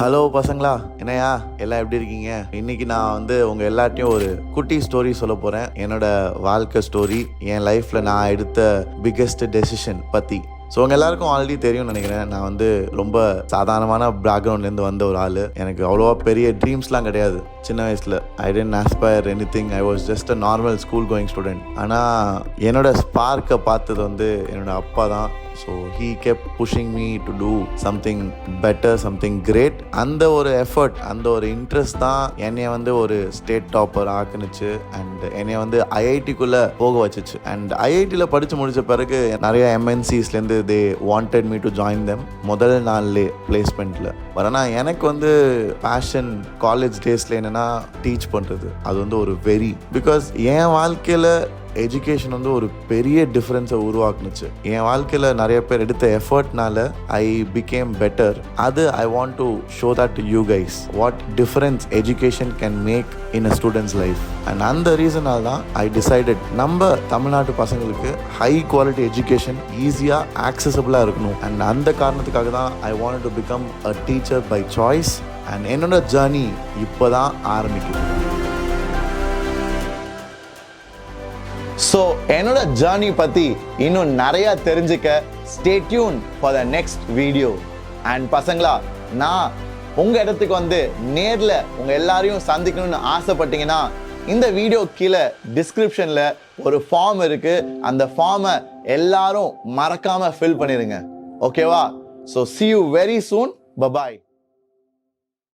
Hello பசங்களா, என்னையா எல்லாம் எப்படி இருக்கீங்க? இன்னைக்கு நான் உங்க எல்லாத்தையும் ஒரு குட்டி ஸ்டோரி சொல்ல போறேன். என்னோட வாழ்க்கை ஸ்டோரி, என் லைஃப்ல நான் எடுத்த பிக்கெஸ்ட் டெசிஷன் பத்தி. ஸோ உங்கள் எல்லாருக்கும் ஆல்ரெடி தெரியும்னு நினைக்கிறேன். நான் ரொம்ப சாதாரணமான பேக்ரவுண்ட்லேருந்து வந்த ஒரு ஆள். எனக்கு அவ்வளோவா பெரிய ட்ரீம்ஸ்லாம் கிடையாது சின்ன வயசில். I didn't aspire anything. I was just a normal school going student. ஆனால் என்னோட ஸ்பார்க்கை பார்த்தது என்னோட அப்பா தான். So he kept pushing me to do something better, something great. அந்த ஒரு எஃபர்ட், அந்த ஒரு இன்ட்ரெஸ்ட் தான் என்னைய ஒரு ஸ்டேட் டாப்பர் ஆக்குனுச்சு. அண்ட் என்னைய ஐஐடிக்குள்ளே போக வச்சுச்சு. அண்ட் ஐஐடியில் படித்து முடித்த பிறகு நிறைய எம்என்சிஸ்லேருந்து they wanted me to join them. முதல் நாள்லே பிளேஸ்மெண்ட்டில். பட் ஆனால் எனக்கு பேஷன் காலேஜ் டேஸில் என்னென்னா டீச் பண்ணுறது. அது ஒரு வெரி, பிகாஸ் என் வாழ்க்கையில் எஜுகேஷன் ஒரு பெரிய டிஃப்ரென்ஸை உருவாக்குனுச்சு. என் வாழ்க்கையில் நிறைய பேர் எடுத்த எஃபர்ட்னால ஐ பிகேம் பெட்டர். அது I want to show that to you guys what difference education can make in a students life. And அந்த ரீசனால் தான் ஐ டிசைடட் நம்ம தமிழ்நாட்டு பசங்களுக்கு ஹை குவாலிட்டி எஜுகேஷன் ஈஸியாக ஆக்சசபிளாக இருக்கணும். அண்ட் அந்த காரணத்துக்காக தான் I want to become a teacher by choice. And என்னோட ஜர்னி இப்போ தான் ஆரம்பிக்குது. ஸோ என்னோட ஜர்னி பற்றி இன்னும் நிறையா தெரிஞ்சுக்க stay tune for the next video. And பசங்களா, நான் உங்கள் இடத்துக்கு நேரில் உங்கள் எல்லாரையும் சந்திக்கணும்னு ஆசைப்பட்டீங்கன்னா இந்த வீடியோ கீழே டிஸ்கிரிப்ஷனில் ஒரு ஃபார்ம் இருக்குது. அந்த ஃபார்மை எல்லாரும் மறக்காமல் ஃபில் பண்ணிடுங்க. ஓகேவா? So see you very soon. Bye-bye.